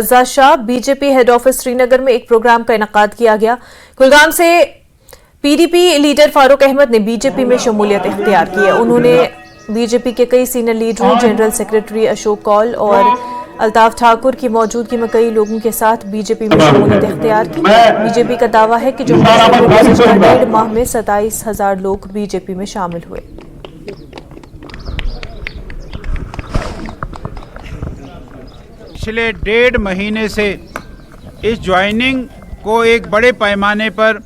रज़ा Shah BJP head office Srinagar में एक programme का इनेकाद किया गया। कुलगाम से पीडीपी लीडर फारूक अहमद ने बीजेपी में शमूलियत इख्तियार की है। उन्होंने बीजेपी के कई सीनियर लीडरों, जनरल सेक्रेटरी अशोक कौल और अल्ताफ ठाकुर की मौजूदगी में कई लोगों के साथ बीजेपी में शमूलियत इख्तियार की। बीजेपी का दावा है कि जम्मू कश्मीर में गुज़श्ता 1.5 माह में 27,000 लोग बीजेपी में शामिल हुए। पिछले 1.5 महीने से इस ज्वाइनिंग को एक बड़े पैमाने पर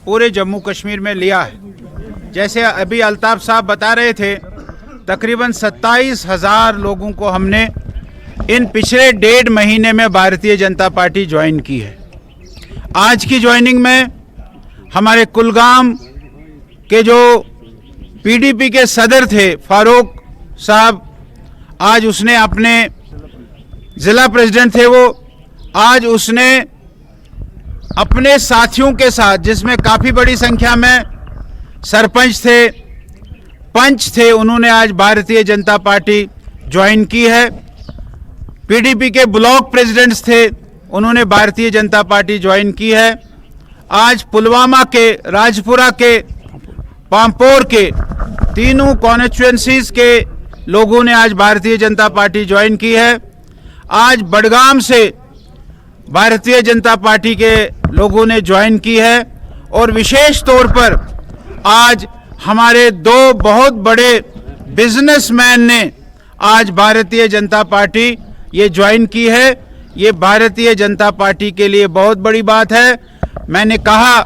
पूरे जम्मू कश्मीर में लिया है। जैसे अभी अल्ताफ साहब बता रहे थे, तकरीबन 27,000 लोगों को हमने इन पिछले 1.5 महीने में भारतीय जनता पार्टी ज्वाइन की है। आज की ज्वाइनिंग में हमारे कुलगाम के जो पीडीपी के सदर थे फारूक साहब, आज उसने अपने जिला प्रेसिडेंट थे वो, आज उसने अपने साथियों के साथ, जिसमें काफ़ी बड़ी संख्या में सरपंच थे, पंच थे, उन्होंने आज भारतीय जनता पार्टी ज्वाइन की है। पीडीपी के ब्लॉक प्रेसिडेंट्स थे, उन्होंने भारतीय जनता पार्टी ज्वाइन की है। आज पुलवामा के, राजपुरा के, पांपोर के तीनों कॉन्स्टिट्यूएंसीज के लोगों ने आज भारतीय जनता पार्टी ज्वाइन की है। आज बडगाम से भारतीय जनता पार्टी के लोगों ने ज्वाइन की है और विशेष तौर पर आज हमारे 2 बहुत बड़े बिजनेसमैन ने आज भारतीय जनता पार्टी ये ज्वाइन की है। ये भारतीय जनता पार्टी के लिए बहुत बड़ी बात है। मैंने कहा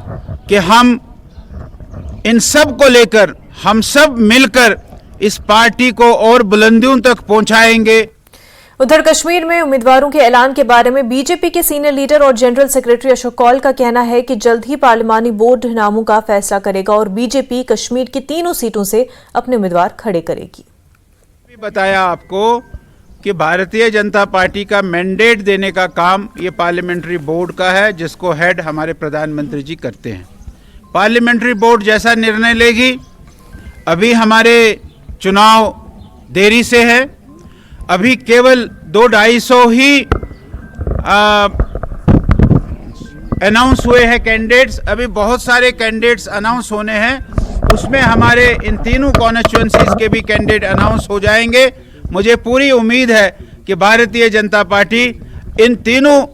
कि हम इन सब को लेकर, हम सब मिलकर इस पार्टी को और बुलंदियों तक पहुंचाएंगे। उधर कश्मीर में उम्मीदवारों के ऐलान के बारे में बीजेपी के सीनियर लीडर और जनरल सेक्रेटरी अशोक कौल का कहना है कि जल्द ही पार्लिमानी बोर्ड नामों का फैसला करेगा और बीजेपी कश्मीर की 3 सीटों से अपने उम्मीदवार खड़े करेगी। बताया आपको कि भारतीय जनता पार्टी का मैंडेट देने का काम ये पार्लियामेंट्री बोर्ड का है, जिसको हेड हमारे प्रधानमंत्री जी करते हैं। पार्लियामेंट्री बोर्ड जैसा निर्णय लेगी, अभी हमारे चुनाव देरी से है, अभी केवल 200-250 ही अनाउंस हुए हैं कैंडिडेट्स। अभी बहुत सारे कैंडिडेट्स अनाउंस होने हैं, उसमें हमारे इन तीनों कॉन्स्टिट्यूएंसीज के भी कैंडिडेट अनाउंस हो जाएंगे। मुझे पूरी उम्मीद है कि भारतीय जनता पार्टी इन तीनों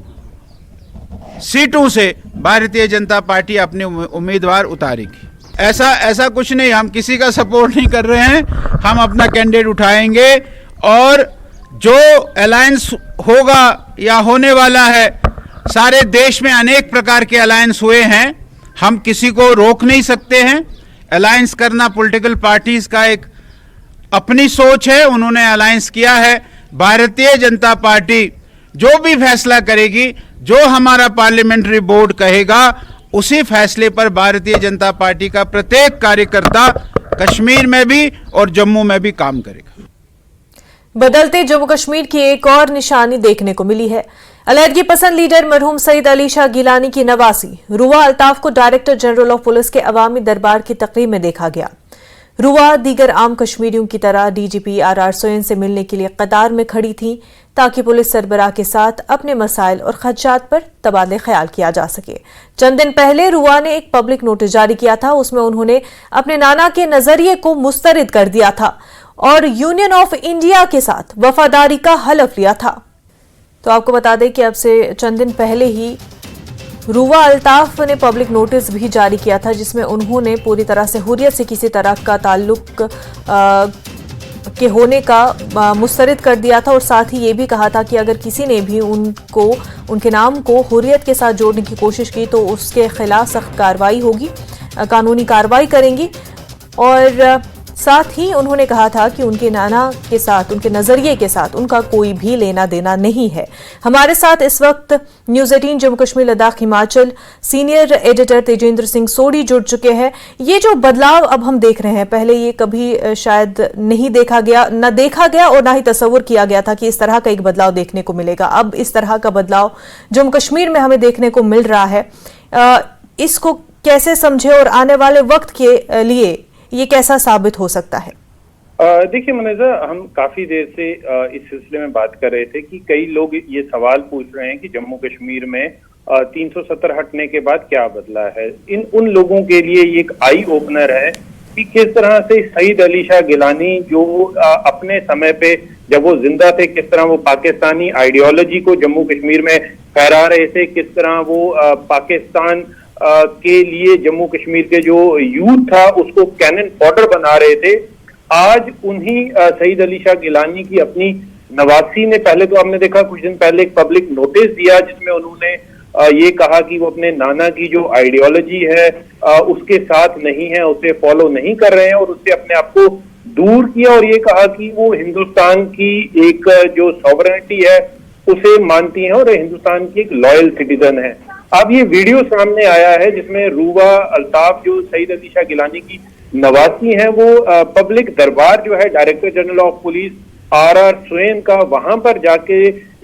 सीटों से भारतीय जनता पार्टी अपने उम्मीदवार उतारेगी। ऐसा कुछ नहीं, हम किसी का सपोर्ट नहीं कर रहे हैं, हम अपना कैंडिडेट उठाएंगे और जो अलायंस होगा या होने वाला है, सारे देश में अनेक प्रकार के अलायंस हुए हैं, हम किसी को रोक नहीं सकते हैं। अलायंस करना पॉलिटिकल पार्टीज का एक अपनी सोच है, उन्होंने अलायंस किया है। भारतीय जनता पार्टी जो भी फैसला करेगी, जो हमारा पार्लियामेंट्री बोर्ड कहेगा, उसी फैसले पर भारतीय जनता पार्टी का प्रत्येक कार्यकर्ता कश्मीर में भी और जम्मू में भी काम करेगा। बदलते जम्मू कश्मीर की एक और निशानी देखने को मिली है। अलहदगी पसंद लीडर मरहूम सईद अली शाह गिलानी की नवासी रुवा अल्ताफ को डायरेक्टर जनरल ऑफ पुलिस के अवामी दरबार की तकरीब में देखा गया। रुवा दीगर आम कश्मीरियों की तरह डीजीपी RR सोयन से मिलने के लिए कतार में खड़ी थी ताकि पुलिस सरबराह के साथ अपने मसाइल और खदशात पर तबादले ख्याल किया जा सके। चंद दिन पहले रुवा ने एक पब्लिक नोटिस जारी किया था, उसमें उन्होंने अपने नाना के नजरिए को मुस्तरद कर दिया था और यूनियन ऑफ इंडिया के साथ वफादारी का हलफ लिया था। तो आपको बता दें कि अब से चंद दिन पहले ही रुवा अल्ताफ ने पब्लिक नोटिस भी जारी किया था, जिसमें उन्होंने पूरी तरह से हुर्रियत से किसी तरह का ताल्लुक के होने का मुस्तरद कर दिया था और साथ ही ये भी कहा था कि अगर किसी ने भी उनके नाम को हुर्रियत के साथ जोड़ने की कोशिश की तो उसके खिलाफ सख्त कार्रवाई होगी, कानूनी कार्रवाई करेंगी। और साथ ही उन्होंने कहा था कि उनके नाना के साथ, उनके नजरिए के साथ उनका कोई भी लेना देना नहीं है। हमारे साथ इस वक्त News 18 Jammu Kashmir Ladakh Himachal senior editor Tejendra Singh Sodhi जुड़ चुके हैं। ये जो बदलाव अब हम देख रहे हैं, पहले ये कभी शायद नहीं देखा गया और ना ही तस्वुर किया गया था कि इस तरह का एक बदलाव देखने को मिलेगा। अब इस तरह का बदलाव जम्मू कश्मीर में हमें देखने को मिल रहा है। इसको कैसे समझे और आने वाले वक्त के लिए ये कैसा साबित हो सकता है? देखिए मुनेजा, हम काफी देर से इस सिलसिले में बात कर रहे थे कि कई लोग ये सवाल पूछ रहे हैं कि जम्मू कश्मीर में 370 हटने के बाद क्या बदला है। उन लोगों के लिए ये एक आई ओपनर है कि किस तरह से सईद अली शाह गिलानी जो अपने समय पे जब वो जिंदा थे, किस तरह वो पाकिस्तानी आइडियोलॉजी को जम्मू कश्मीर में फहरा रहे थे, किस तरह वो पाकिस्तान के लिए जम्मू कश्मीर के जो यूथ था उसको कैनन फॉडर बना रहे थे। आज उन्हीं सईद अली शाह गिलानी की अपनी नवासी ने, पहले तो आपने देखा कुछ दिन पहले एक पब्लिक नोटिस दिया जिसमें उन्होंने ये कहा कि वो अपने नाना की जो आइडियोलॉजी है उसके साथ नहीं है, उसे फॉलो नहीं कर रहे हैं और उससे अपने आप को दूर किया और ये कहा कि वो हिंदुस्तान की एक जो सॉवरेनिटी है उसे मानती हैं और हिंदुस्तान की एक लॉयल सिटीजन है। अब ये वीडियो सामने आया है जिसमें रूवा अल्ताफ जो सईद अली शाह गिलानी की नवासी है वो पब्लिक दरबार जो है director general of police RR सोएन का, वहां पर जाके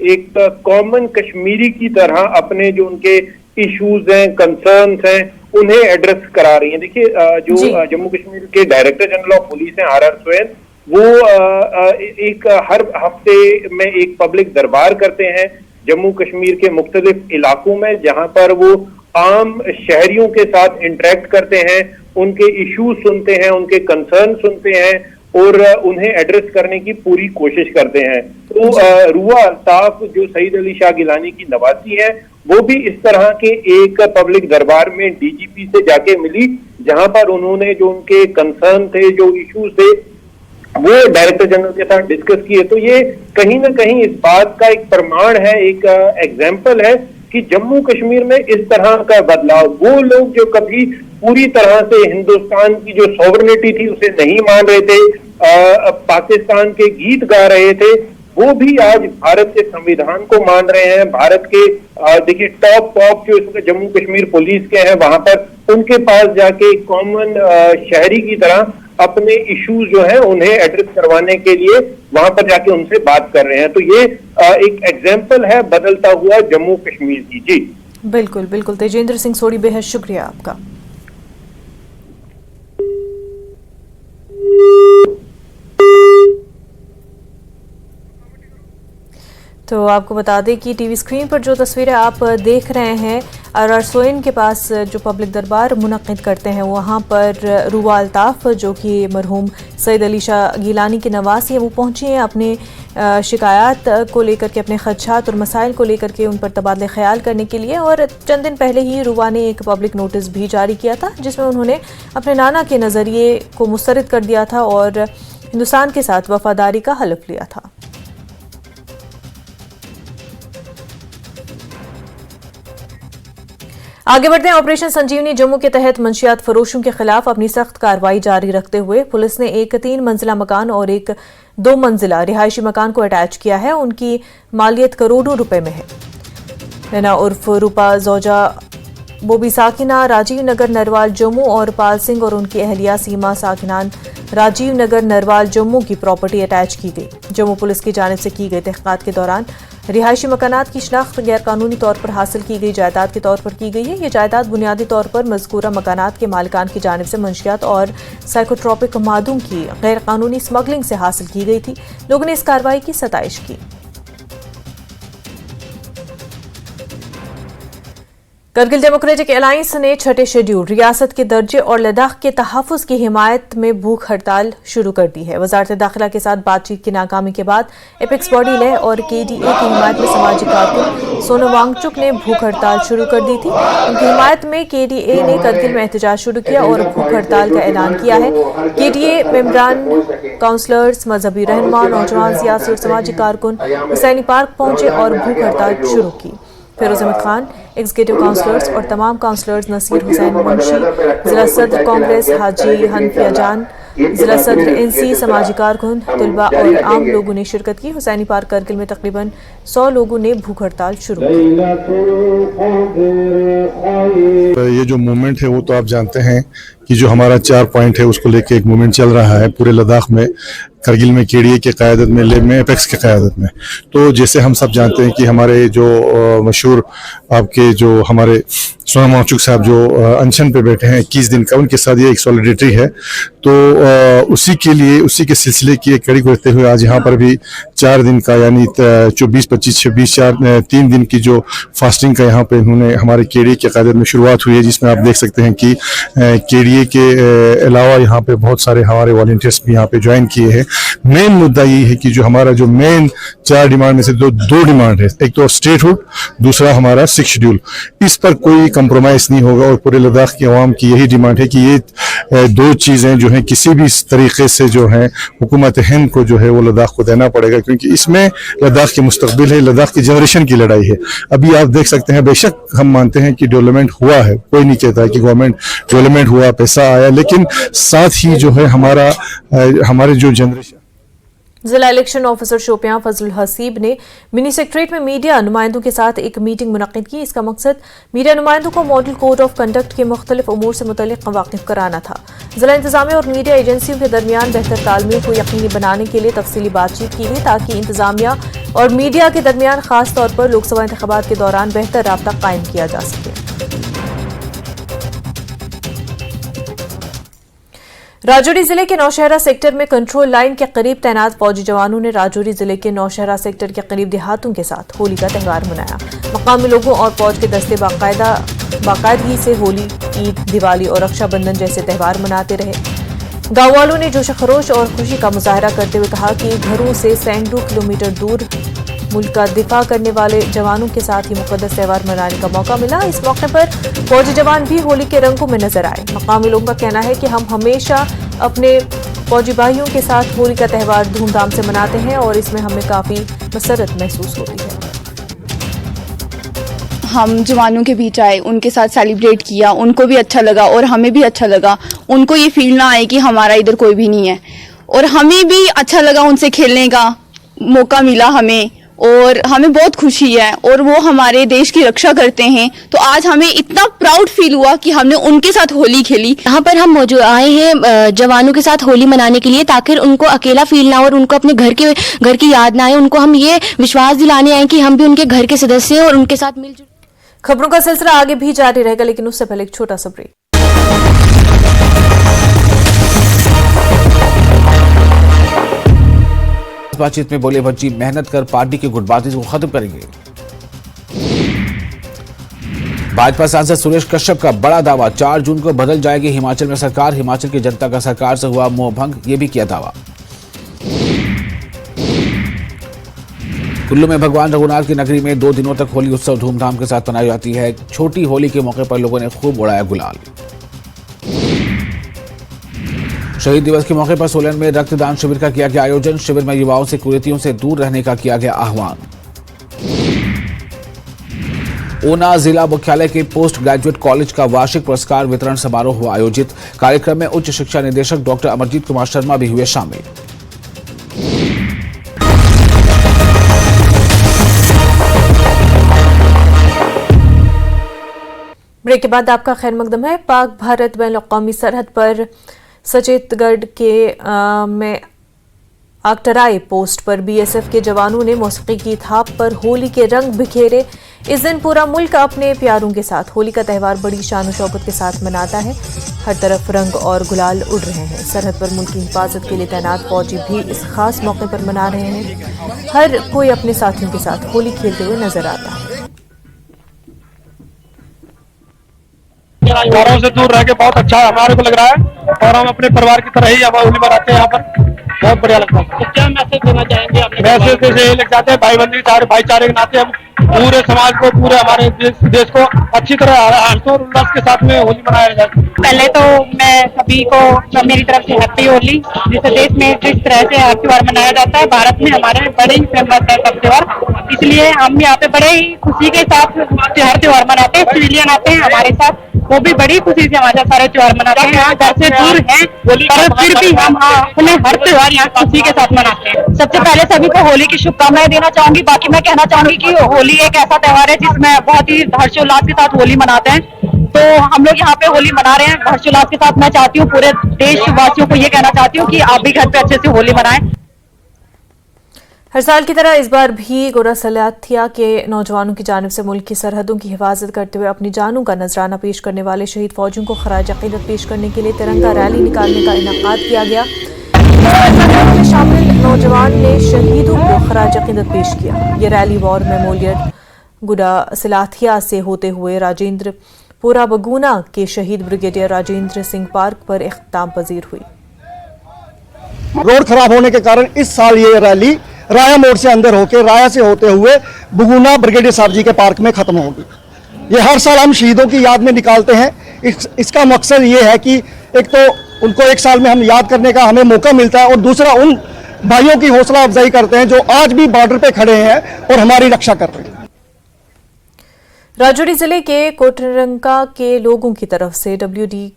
एक कॉमन कश्मीरी की तरह अपने जो उनके इश्यूज हैं, कंसर्न्स हैं, उन्हें एड्रेस करा रही हैं। देखिए जो जम्मू कश्मीर के डायरेक्टर जनरल ऑफ पुलिस हैं RR सोएन, वो एक हर हफ्ते में एक पब्लिक दरबार करते हैं जम्मू कश्मीर के मुख्तलिफ इलाकों में, जहां पर वो आम शहरियों के साथ इंटरेक्ट करते हैं, उनके इश्यूज सुनते हैं, उनके कंसर्न सुनते हैं और उन्हें एड्रेस करने की पूरी कोशिश करते हैं। तो रूवा अल्ताफ जो सईद अली शाह गिलानी की नवासी है वो भी इस तरह के एक पब्लिक दरबार में DGP से जाके मिली, जहां पर उन्होंने जो उनके कंसर्न थे, जो इश्यूज थे, वो डायरेक्टर जनरल के साथ डिस्कस किए। तो ये कहीं ना कहीं इस बात का एक प्रमाण है, एक एग्जाम्पल है कि जम्मू कश्मीर में इस तरह का बदलाव, वो लोग जो कभी पूरी तरह से हिंदुस्तान की जो सॉवरेनिटी थी उसे नहीं मान रहे थे, पाकिस्तान के गीत गा रहे थे, वो भी आज भारत के संविधान को मान रहे हैं। भारत के देखिए टॉप जो जम्मू कश्मीर पुलिस के हैं, वहां पर उनके पास जाके कॉमन शहरी की तरह अपने इश्यूज जो हैं उन्हें एड्रेस करवाने के लिए वहां पर जाके उनसे बात कर रहे हैं। तो ये एक एग्जाम्पल है बदलता हुआ जम्मू कश्मीर की। जी बिल्कुल बिल्कुल, तेजेंद्र सिंह सोढ़ी, बेहद शुक्रिया आपका। तो आपको बता दें कि टीवी स्क्रीन पर जो तस्वीरें आप देख रहे हैं, RR सोएन के पास जो पब्लिक दरबार मुनक़िद करते हैं वहाँ पर रूवा अल्ताफ जो कि मरहूम सईद अली शाह गिलानी की नवासी है, वो पहुँची हैं अपने शिकायत को लेकर के, अपने खदशात और मसाइल को लेकर के उन पर तबादले ख्याल करने के लिए। और चंद दिन पहले ही रूवा ने एक पब्लिक नोटिस भी जारी किया था जिसमें उन्होंने अपने नाना के नज़रिए को मुस्तरद कर दिया था और हिंदुस्तान के साथ वफादारी का हलफ लिया था। आगे बढ़ते हैं। ऑपरेशन संजीवनी जम्मू के तहत मंशियात फरोशों के खिलाफ अपनी सख्त कार्रवाई जारी रखते हुए पुलिस ने एक 3 मंजिला मकान और एक 2 मंजिला रिहायशी मकान को अटैच किया है। उनकी मालियत करोड़ों रुपए में है। नैना उर्फ रूपा जोजा बोबी साकिना राजीव नगर नरवाल जम्मू और पाल सिंह और उनकी अहलिया सीमा साकिनान राजीव नगर नरवाल जम्मू की प्रॉपर्टी अटैच की गई। जम्मू पुलिस की जानिब से की गई तहकीकात के दौरान रिहायशी मकानात की शनाख्त गैर कानूनी तौर पर हासिल की गई जायदाद के तौर पर की गई है। ये जायदाद बुनियादी तौर पर मज़कूरा मकानात के मालिकान की जानिब से मंशियात और साइकोट्रॉपिक मादों की गैर कानूनी स्मगलिंग से हासिल की गई थी। लोगों ने इस कार्रवाई की सताइश की। करगिल डेमोक्रेटिक अलायंस ने छठे शेड्यूल रियासत के दर्जे और लद्दाख के तहफ़्फ़ुज़ की हिमायत में भूख हड़ताल शुरू कर दी है। वज़ारत दाखिला के साथ बातचीत की नाकामी के बाद एपेक्स बॉडी लह और KDA की हिमायत में समाजी कारकुन सोनम वांगचुक ने भूख हड़ताल शुरू कर दी थी। उनकी हिमायत में KDA ने करगिल में एहतजाज शुरू किया और भूख हड़ताल का ऐलान किया है। KDA मेंबरान, काउंसलर्स, मजहबी रहनुमा, नौजवान, सियासी और समाजी कारकुन हुसैनी पार्क पहुंचे और भूख हड़ताल शुरू की। फिरोज अहमद खान, एग्जीक्यूटिव काउंसलर्स और तमाम काउंसलर्स, नसीर हुसैन मुंशी, जिला सदर कांग्रेस हाजी हनफिया जान, जिला सदर NC, समाजी कारकुन, तलबा और आम लोगों ने शिरकत की। हुसैनी पार्क करगिल में तकरीबन 100 लोगों ने भूख हड़ताल शुरू की। ये जो मूवमेंट है वो तो आप जानते हैं कि जो हमारा 4 पॉइंट है उसको लेके एक मूवमेंट चल रहा है पूरे लद्दाख में, करगिल में केडीए की क़यादत में, लेह में एपेक्स की क़यादत में। तो जैसे हम सब जानते हैं कि हमारे जो मशहूर आपके जो हमारे सोनम वांगचुक साहब जो अनशन पे बैठे हैं 21 दिन का, उनके साथ ये एक सॉलिडेरिटी है। तो उसी के लिए, उसी के सिलसिले की एक कड़ी करते हुए आज यहाँ पर भी 4 दिन का यानी 24, 25, 26, 3 दिन की जो फास्टिंग का यहाँ पे इन्होंने हमारे केडीए की क़यादत में शुरुआत हुई है, जिसमें आप देख सकते हैं कि केडीए के अलावा यहाँ पे बहुत सारे हमारे वॉलंटियर्स भी यहाँ पे ज्वाइन किए हैं। मेन मुद्दा ये है कि जो हमारा जो मेन 4 डिमांड में से दो डिमांड है, एक तो स्टेटहुड, दूसरा हमारा 6 शेड्यूल। इस पर कोई कंप्रोमाइज नहीं होगा और पूरे लद्दाख की आवाम की यही डिमांड है कि ये 2 चीजें जो हैं किसी भी तरीके से जो है हुकूमत हिंद को जो है वो लद्दाख को देना पड़ेगा, क्योंकि इसमें लद्दाख की मुस्तकबिल है, लद्दाख की जनरेशन की लड़ाई है। अभी आप देख सकते हैं, बेशक हम मानते हैं कि डेवलपमेंट हुआ है, कोई नहीं कहता है कि गवर्नमेंट डेवलपमेंट हुआ, पैसा आया, लेकिन साथ ही जो है हमारे जो जनरेशन। जिला इलेक्शन ऑफिसर शोपियां फजलुल हसीब ने मिनी सेक्रेटरीट में मीडिया नुमाइंदों के साथ एक मीटिंग मुनक्किद की। इसका मकसद मीडिया नुमाइंदों को मॉडल कोड ऑफ कंडक्ट के मुख्तलिफ उमूर से मुतल्लिक वाकिफ कराना था। जिला इंतजामिया और मीडिया एजेंसियों के दरमियान बेहतर तालमेल को यकीनी बनाने के लिए तफसीली बातचीत की गई, ताकि इंतजामिया और मीडिया के दरमियान खास तौर पर लोकसभा इंतखाबात के दौरान बेहतर राब्ता कायम किया जा सके। राजौरी जिले के नौशहरा सेक्टर में कंट्रोल लाइन के करीब तैनात फौजी जवानों ने राजौरी जिले के नौशहरा सेक्टर के करीब देहातों के साथ होली का त्यौहार मनाया। मकामी लोगों और फौज के दस्ते बाकायदगी से होली, ईद, दिवाली और रक्षाबंधन जैसे त्यौहार मनाते रहे। गांव वालों ने जोश खरोश और खुशी का मुजाहरा करते हुए कहा कि घरों से सैकड़ों किलोमीटर दूर मुल्क का दिफा करने वाले जवानों के साथ ये मुकद्दस त्यौहार मनाने का मौका मिला। इस मौके पर फौजी जवान भी होली के रंगों में नजर आए। मकामी लोगों का कहना है कि हम हमेशा अपने फौजी भाइयों के साथ होली का त्यौहार धूमधाम से मनाते हैं और इसमें हमें काफी मसरत महसूस होती है। हम जवानों के बीच आए, उनके साथ सेलिब्रेट किया, उनको भी अच्छा लगा और हमें भी अच्छा लगा। उनको ये फील ना आए कि हमारा इधर कोई भी नहीं है, और हमें भी अच्छा लगा, उनसे खेलने का मौका मिला हमें, और हमें बहुत खुशी है। और वो हमारे देश की रक्षा करते हैं, तो आज हमें इतना प्राउड फील हुआ कि हमने उनके साथ होली खेली। यहाँ पर हम मौजूद आए हैं जवानों के साथ होली मनाने के लिए, ताकि उनको अकेला फील ना हो और उनको अपने घर की याद ना आए। उनको हम ये विश्वास दिलाने आए कि हम भी उनके घर के सदस्य हैं और उनके साथ मिलजुल। खबरों का सिलसिला आगे भी जारी रहेगा, लेकिन उससे पहले एक छोटा सा ब्रेक। बातचीत में बोले भज्जी मेहनत कर पार्टी की गुटबाजी को खत्म करेंगे। भाजपा सांसद सुरेश कश्यप का बड़ा दावा, 4 जून को बदल जाएगी हिमाचल में सरकार। हिमाचल की जनता का सरकार से हुआ मोह भंग, ये भी किया दावा। कुल्लू में भगवान रघुनाथ की नगरी में 2 दिनों तक होली उत्सव धूमधाम के साथ मनाई जाती है। छोटी होली के मौके पर लोगों ने खूब उड़ाया गुलाल। शहीद दिवस के मौके पर सोलन में रक्तदान शिविर का किया गया आयोजन। शिविर में युवाओं से कुरीतियों से दूर रहने का किया गया आह्वान। ऊना जिला मुख्यालय के पोस्ट ग्रेजुएट कॉलेज का वार्षिक पुरस्कार वितरण समारोह हुआ आयोजित। कार्यक्रम में उच्च शिक्षा निदेशक डॉक्टर अमरजीत कुमार शर्मा भी हुए शामिल। ब्रेक के बाद आपका खैर मकदम है। पाक भारत बैन अवी सरहद पर सचेतगढ़ के में आगटराई पोस्ट पर बीएसएफ के जवानों ने मौसीकी की थाप पर होली के रंग बिखेरे। इस दिन पूरा मुल्क अपने प्यारों के साथ होली का त्यौहार बड़ी शान शौकत के साथ मनाता है। हर तरफ रंग और गुलाल उड़ रहे हैं। सरहद पर मुल्क की हिफाजत के लिए तैनात फौजी भी इस खास मौके पर मना रहे हैं। हर कोई अपने साथियों के साथ होली खेलते हुए नजर आता है। घरों से दूर रह के बहुत अच्छा हमारे को लग रहा है, और हम अपने परिवार की तरह ही अब होली मनाते हैं। यहाँ पर बहुत बढ़िया लगता है। तो क्या मैसेज देना चाहेंगे आपने? मैसेज जैसे ये लग जाते हैं भाईबंदी भाईचारे के नाते हम पूरे समाज को, पूरे हमारे देश को अच्छी तरह हर्ष और उल्लास के साथ में होली मनाया जाए। पहले तो मैं सभी को मेरी तरफ से हैप्पी होली। जिस देश में जिस तरह से हर त्योहार मनाया जाता है, भारत में हमारे बड़े ही फेमस है सब त्योहार, इसलिए हम यहाँ पे बड़े ही खुशी के साथ हर त्योहार मनाते हैं। सिविलियन आते हैं हमारे साथ, वो भी बड़ी खुशी से हमारे सारे त्योहार मनाते हैं। घर से दूर हैं पर फिर भी हम अपने हर त्योहार यहाँ खुशी के साथ मनाते हैं। सबसे पहले सभी को होली की शुभकामनाएं देना चाहूंगी। बाकी मैं कहना चाहूंगी कि होली एक ऐसा त्योहार है जिसमें बहुत ही हर्षोल्लास के साथ होली मनाते हैं। तो हम लोग यहाँ पे होली मना रहे हैं हर्षोल्लास के साथ। मैं चाहती हूँ पूरे देशवासियों को ये कहना चाहती हूँ कि आप भी घर पे अच्छे से होली मनाएं। हर साल की तरह इस बार भी गोरा सलाथिया के नौजवानों की जानिब से मुल्क की सरहदों की हिफाजत करते हुए अपनी जानों का नजराना पेश करने वाले शहीद फौजियों को खराज अकीदत पेश करने के लिए तिरंगा रैली निकालने का इनेकाद किया गया। में शामिल नौजवान ने शहीदों को खराज अकीदत पेश किया। ये रैली वॉर मेमोरियल गोरा सलाथिया से होते हुए राजेंद्रपुरा बगुना के शहीद ब्रिगेडियर राजेंद्र सिंह पार्क पर इख्तिताम पजीर हुई। रोड खराब होने के कारण इस साल ये रैली राया मोड़ से अंदर होकर राया से होते हुए बगुना ब्रिगेडियर साहब जी के पार्क में खत्म होगी। ये हर साल हम शहीदों की याद में निकालते हैं। इसका मकसद ये है कि एक तो उनको एक साल में हम याद करने का हमें मौका मिलता है और दूसरा उन भाइयों की हौसला अफजाई करते हैं जो आज भी बॉर्डर पे खड़े हैं और हमारी रक्षा कर रहे हैं। राजौरी जिले के कोटरंका के लोगों की तरफ से WD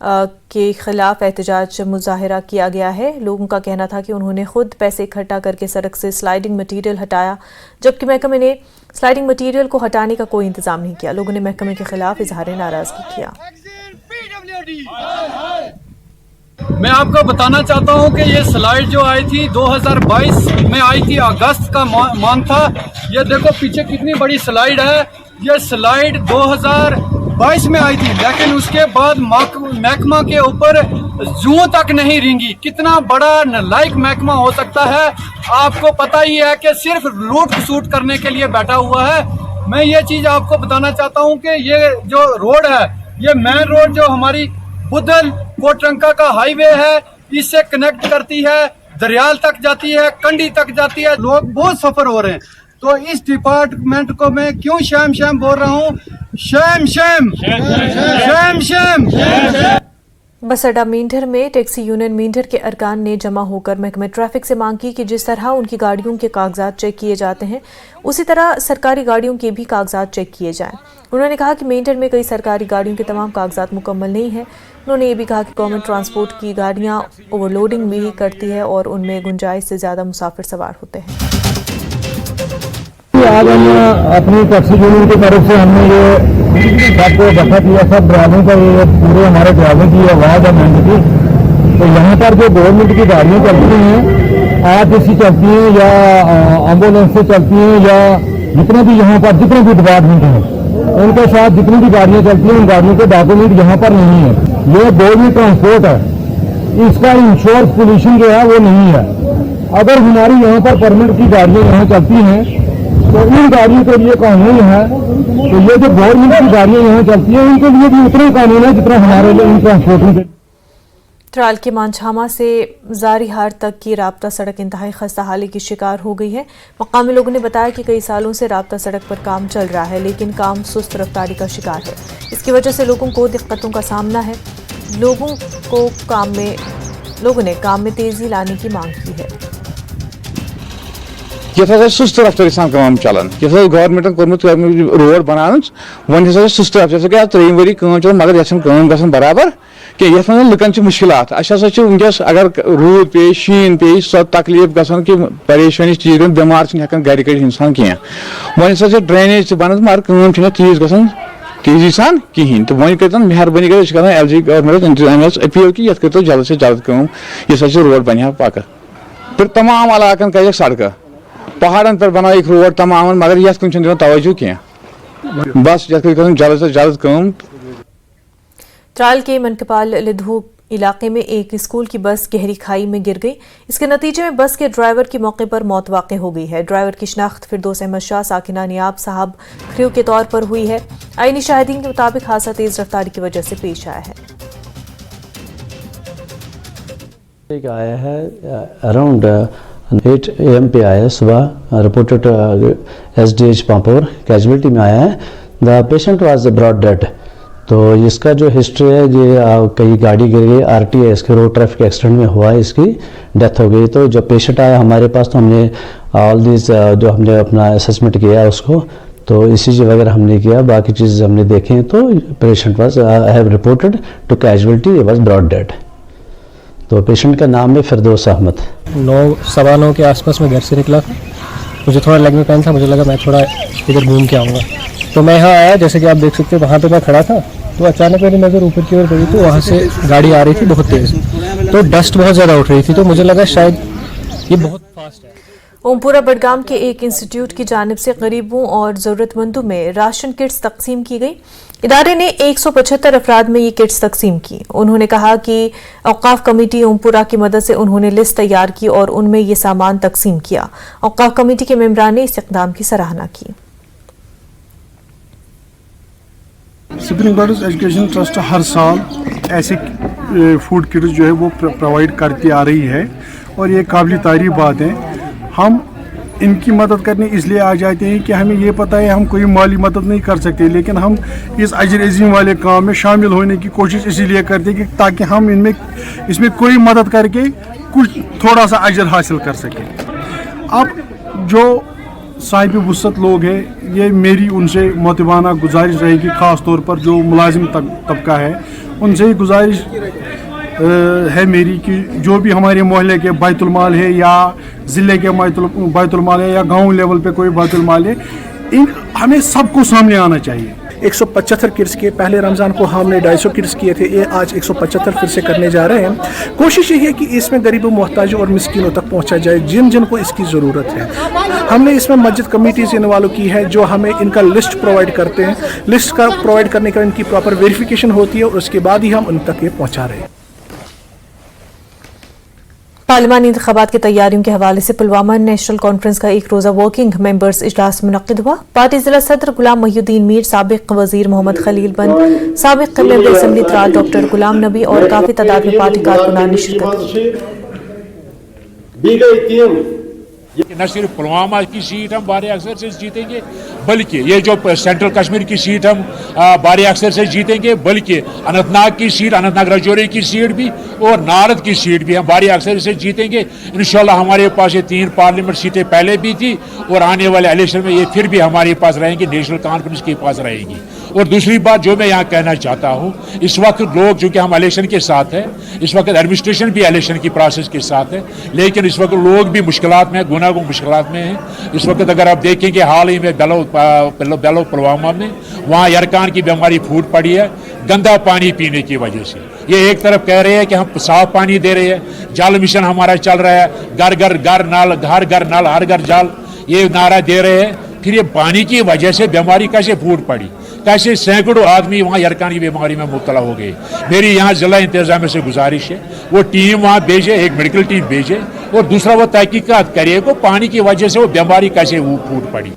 के खिलाफ एहतजाज मुजाहिरा किया गया है। लोगों का कहना था कि उन्होंने खुद पैसे इकट्ठा करके सड़क से स्लाइडिंग मटीरियल हटाया, जबकि महकमे ने स्लाइडिंग मटीरियल को हटाने का कोई इंतजाम नहीं किया। लोगों ने महकमे के खिलाफ इजहार नाराजगी किया। मैं आपको बताना चाहता हूं कि ये स्लाइड जो आई थी 2022 में आई थी, अगस्त का मंथ था। ये देखो पीछे कितनी बड़ी स्लाइड है। ये स्लाइड 2022 में आई थी, लेकिन उसके बाद महकमा के ऊपर जूं तक नहीं रेंगी। कितना बड़ा नालायक महकमा हो सकता है। आपको पता ही है कि सिर्फ लूट खसूट करने के लिए बैठा हुआ है। मैं ये चीज आपको बताना चाहता हूँ कि ये जो रोड है, ये मेन रोड जो हमारी बुद्धल कोटरंका का हाईवे है, इससे कनेक्ट करती है, दरियाल तक जाती है, कंडी तक जाती है। लोग बहुत सफर हो रहे हैं। तो इस डिपार्टमेंट को मैं क्यों शैम शैम बोल रहा हूँ, शैम शैम शैम शैम। बस अड्डा मींढर में टैक्सी यूनियन मींढर के अरकान ने जमा होकर महकमे ट्रैफिक से मांग की कि जिस तरह उनकी गाड़ियों के कागजात चेक किए जाते हैं उसी तरह सरकारी गाड़ियों के भी कागजात चेक किए जाएं। उन्होंने कहा कि मींढर में कई सरकारी गाड़ियों के तमाम कागजात मुकम्मल नहीं है। उन्होंने ये भी कहा कि गवर्नमेंट ट्रांसपोर्ट की गाड़ियाँ ओवरलोडिंग भी करती है और उनमें गुंजाइश से ज़्यादा मुसाफिर सवार होते हैं। आज हम अपनी टैक्सी यूनियन की तरफ से हमने ये सबको इकट्ठा किया, सब ड्राइवरों का ये पूरे हमारे ड्राइवर की आवाज़ है मंच की। तो यहाँ पर जो गवर्नमेंट की गाड़ियाँ चलती हैं, आरटीसी चलती हैं या एम्बुलेंस से चलती हैं या जितने भी यहाँ पर जितने भी डिपार्टमेंट हैं उनके साथ जितनी भी गाड़ियाँ चलती हैं उन गाड़ियों के डॉक्यूमेंट यहाँ पर नहीं है। ये गवर्नमेंट ट्रांसपोर्ट है, इसका इंश्योरेंस पोल्यूशन जो है वो नहीं है। अगर हमारी यहाँ पर परमिट की गाड़ियाँ यहाँ चलती हैं तो इन गाड़ियों के लिए कानून है। तो ये जो गवर्नमेंट की गाड़ियाँ यहाँ चलती हैं उनके लिए भी उतना कानून है जितना हमारे लिए इन ट्रांसपोर्टिंग के। त्राल के मानछामा से जारीहार तक की राब्ता सड़क इंतहाई खस्ता हाली की शिकार हो गई है। मकामी लोगों ने बताया कि कई सालों से राब्ता सड़क पर काम चल रहा है, लेकिन काम सुस्त रफ्तारी का शिकार है। इसकी वजह से लोगों को दिक्कतों का सामना है। लोगों ने काम में तेजी लाने की मांग की है। ये सुस्त रफ्तारी सान काम चलान, ये गवर्नमेंटन कोर्मुत रोड बनान वन सुस्त रफ्तार जैसे कि 3 वरी काम चलान मगर ये बराबर कि ये लुकन मुश्किलात। वस अगर रूद पे शीन पे सो तकलीफ गसान कि परेशानी चीज बीमार हेकान घर कड़ इंसान कह वन ड्रेनेज बन मगर काम तीज गसान तेजी सान कहें। तो वन कर मेहरबानी कर LG गवर्नमेंट अपील कि करो जल्द से जल्द कम ये रोड बन पक। फिर तमाम इलाकन कर सड़क पहाड़न पर बना एक रोड तमाम मगर ये दिवन तवज्जो कह। बस जल्द से जल्द कम। त्राल के मनकपाल लिधू इलाके में एक स्कूल की बस गहरी खाई में गिर गई। इसके नतीजे में बस के ड्राइवर की मौके पर मौत वाक़ हो गई है। ड्राइवर की शिनाख्त फिरदौस अहमद शाह साकिना नियाब साहब क्रू के तौर पर हुई है। आईनी शाहिदीन के मुताबिक हादसा तेज रफ्तारी की वजह से पेश आया है। आया है अराउंड 8 AM पे आया है सुबह, रिपोर्टेड SDH पांपोर कैजुअलिटी में आया है। The patient was brought dead. तो इसका जो हिस्ट्री है ये कई गाड़ी गिर गई, RTA इसके रोड ट्रैफिक एक्सीडेंट में हुआ है, इसकी डेथ हो गई। तो जब पेशेंट आया हमारे पास तो हमने ऑल दिस जो हमने अपना असेसमेंट किया उसको, तो ECG वगैरह हमने किया, बाकी चीज़ हमने देखे हैं। तो patient was I have reported to casualty was brought dead. तो पेशेंट का नाम है फिरदौस अहमद। 9:15 के आसपास मैं घर से निकला था, मुझे थोड़ा लेग में पेन था, मुझे लगा मैं थोड़ा इधर घूम के आऊँगा। तो मैं यहाँ आया, जैसे कि आप देख सकते हैं वहाँ पे मैं खड़ा था तो अचानक मेरी नज़र ऊपर की ओर गई तो वहाँ से गाड़ी आ रही थी बहुत तेज़, तो डस्ट बहुत ज़्यादा उठ रही थी, तो मुझे लगा शायद ये बहुत फास्ट है। ओमपुरा बडगाम के एक इंस्टीट्यूट की जानिब से गरीबों और जरूरतमंदों में राशन किट्स तकसीम की गई। इदारे ने 175 अफराद में ये किट्स तकसीम की। उन्होंने कहा कि औकाफ कमेटी ओमपुरा की मदद से उन्होंने लिस्ट तैयार की और उनमें ये सामान तकसीम किया। औकाफ कमेटी के मेंबरान ने इस इक़दाम की सराहना की। Spring waters education trust her साल ऐसे फूड किट्स जो है वो प्रोवाइड करती आ रही है और ये काबिल तारीफ बात है। हम इनकी मदद करने इसलिए आ जाते हैं कि हमें ये पता है हम कोई माली मदद नहीं कर सकते, लेकिन हम इस अजर अजीम वाले काम में शामिल होने की कोशिश इसीलिए करते हैं कि ताकि हम इसमें कोई मदद करके कुछ थोड़ा सा अजर हासिल कर सकें। अब जो साहिब वुसअत लोग हैं, ये मेरी उनसे मोतिबाना गुजारिश रहेगी, ख़ास तौर पर जो मुलाजिम तबका है उनसे ही गुजारिश है मेरी कि जो भी हमारे मोहल्ले के बैतुल माल है या ज़िले के बैतुल माल है या गांव लेवल पे कोई बैतुल माल है, हमें सबको सामने आना चाहिए। 175 किट्स के पहले रमज़ान को हमने 250 किट्स किए थे, ये आज 175 फिर से करने जा रहे हैं। कोशिश यही है कि इसमें गरीबों, मोहताजों और मिस्किनों तक पहुंचा जाए जिन को इसकी ज़रूरत है। हमने इसमें मस्जिद कमेटीज़ इन्वॉल्व की है जो हमें इनका लिस्ट प्रोवाइड करते हैं। लिस्ट का प्रोवाइड करने का इनकी प्रॉपर वेरिफिकेशन होती है और उसके बाद ही हम उन तक ये पहुँचा रहे हैं। पार्लिमानी इंतखाबात की तैयारियों के हवाले से पुलवामा नेशनल कॉन्फ्रेंस का एक रोजा वर्किंग मेंबर्स इजलास मुनक्किद हुआ। पार्टी जिला सदर गुलाम मोहिउद्दीन मीर, साबिक वजीर मोहम्मद खलील बंद, साबिक member assembly Tral doctor Ghulam Nabi और काफी तादाद में पार्टी कारकुनान ने शिरकत की। न सिर्फ पुलवामा की सीट हम बारी अक्सर से जीतेंगे, बल्कि ये जो सेंट्रल कश्मीर की सीट हम बारी अक्सर से जीतेंगे, बल्कि अनंतनाग की सीट, अनंतनाग राजौरी की सीट भी और नारद की सीट भी हम बारी अक्सर से जीतेंगे। इंशाल्लाह हमारे पास ये 3 पार्लियामेंट सीटें पहले भी थी और आने वाले इलेक्शन में ये फिर भी हमारे पास रहेंगी, नेशनल कॉन्फ्रेंस के पास रहेंगी। और दूसरी बात जो मैं यहाँ कहना चाहता हूँ, इस वक्त लोग चूँकि हम इलेक्शन के साथ हैं, इस वक्त एडमिनिस्ट्रेशन भी इलेक्शन की प्रोसेस के साथ है, लेकिन इस वक्त लोग भी मुश्किलात में, गुनागो मुश्किलात में हैं। इस वक्त अगर आप देखेंगे हाल ही में बेलो पुलवामा में, वहाँ यरकान की बीमारी फूट पड़ी है गंदा पानी पीने की वजह से। ये एक तरफ कह रहे हैं कि हम साफ पानी दे रहे हैं, जल मिशन हमारा चल रहा है, घर घर नल, हर घर जल, ये नारा दे रहे हैं, फिर ये पानी की वजह से बीमारी कैसे फूट पड़ी, कैसे सैकड़ों आदमी वहाँ यरकान की बीमारी में मुब्तला हो गए। मेरी यहाँ जिला इंतजामिया से गुजारिश है वो टीम वहाँ भेजे, एक मेडिकल टीम भेजे और दूसरा वो तहकीकात करे को पानी की वजह से वो बीमारी कैसे फूट पड़ी।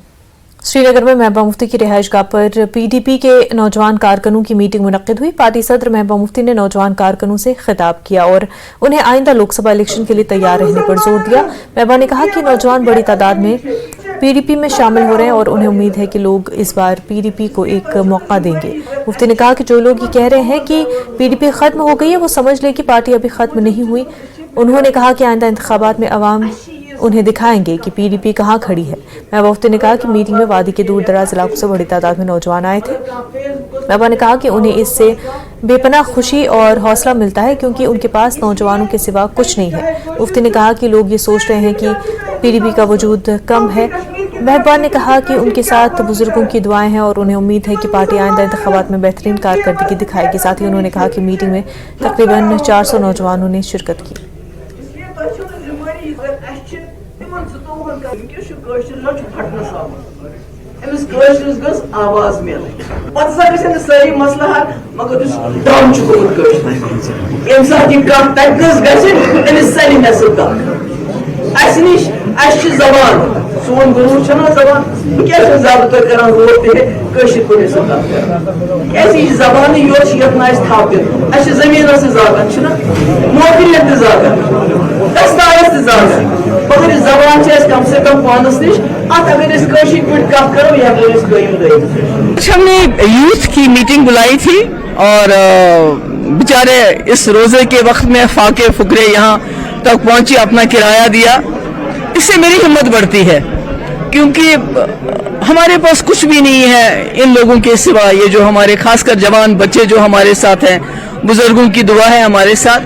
श्रीनगर में महबूबा मुफ्ती की रिहाइशगाह पर पीडीपी के नौजवान कारकुनों की मीटिंग मुनक्किद हुई। पार्टी सदर महबूबा मुफ्ती ने नौजवान कारकुनों से खिताब किया और उन्हें आइंदा लोकसभा इलेक्शन के लिए तैयार रहने पर जोर दिया। महबूबा ने कहा कि नौजवान बड़ी तादाद में पीडीपी में शामिल हो रहे हैं और उन्हें उम्मीद है कि लोग इस बार पीडीपी को एक मौका देंगे। मुफ्ती ने कहा कि जो लोग ये कह रहे हैं कि पीडीपी खत्म हो गई है, वो समझ ले कि पार्टी अभी खत्म नहीं हुई। उन्होंने कहा कि आइंदा इंतखाबात में अवाम उन्हें दिखाएंगे कि पीडीपी कहाँ खड़ी है। महबूबा मुफ्ती ने कहा कि मीटिंग में वादी के दूर दराज इलाकों से बड़ी तादाद में नौजवान आए थे। महबूबा ने कहा कि उन्हें इससे बेपनाह खुशी और हौसला मिलता है क्योंकि उनके पास नौजवानों के सिवा कुछ नहीं है। मुफ्ती ने कहा कि लोग ये सोच रहे हैं कि पीडीपी का वजूद कम है। महबूबा ने कहा कि उनके साथ बुजुर्गों की दुआएं हैं और उन्हें उम्मीद है कि पार्टी आइंदा इंतखाबात में बेहतरीन कारकर्दगी दिखाएगी। साथ ही उन्होंने कहा कि मीटिंग में तकरीबन 400 नौजवानों ने शिरकत की। आवाज मिल पे सारी मसला मगर दम सारी जबान सोन गुरूर जबान क्या ज्यादा कर जबान योर थापित जमीन जागन नौकरियत जागन दस्तावेज जागन मगर जबान कम से कम पानस नश अगर कट करो यह हमने यूथ की मीटिंग बुलाई थी और बेचारे इस रोजे के वक्त में फाके फुकरे यहाँ तक पहुंची, अपना किराया दिया। इससे मेरी हिम्मत बढ़ती है क्योंकि हमारे पास कुछ भी नहीं है इन लोगों के सिवा। ये जो हमारे खासकर जवान बच्चे जो हमारे साथ हैं, बुजुर्गों की दुआ है हमारे साथ,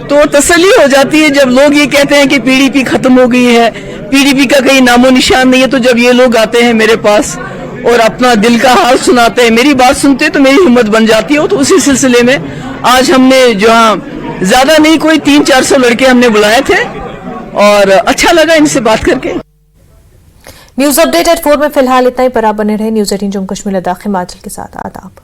तो तसल्ली हो जाती है जब लोग ये कहते हैं कि पीडीपी खत्म हो गई है, पीडीपी का कहीं नामो निशान नहीं है। तो जब ये लोग आते हैं मेरे पास और अपना दिल का हाल सुनाते हैं, मेरी बात सुनते तो मेरी हिम्मत बन जाती है। तो उसी सिलसिले में आज हमने जहाँ ज्यादा नहीं कोई 300-400 लड़के हमने बुलाए थे और अच्छा लगा इनसे बात करके। न्यूज अपडेट एट 4 में फिलहाल इतना ही। पर आप बने रहे न्यूज 18 जम्मू कश्मीर लद्दाख हिमाचल के साथ। आदाब।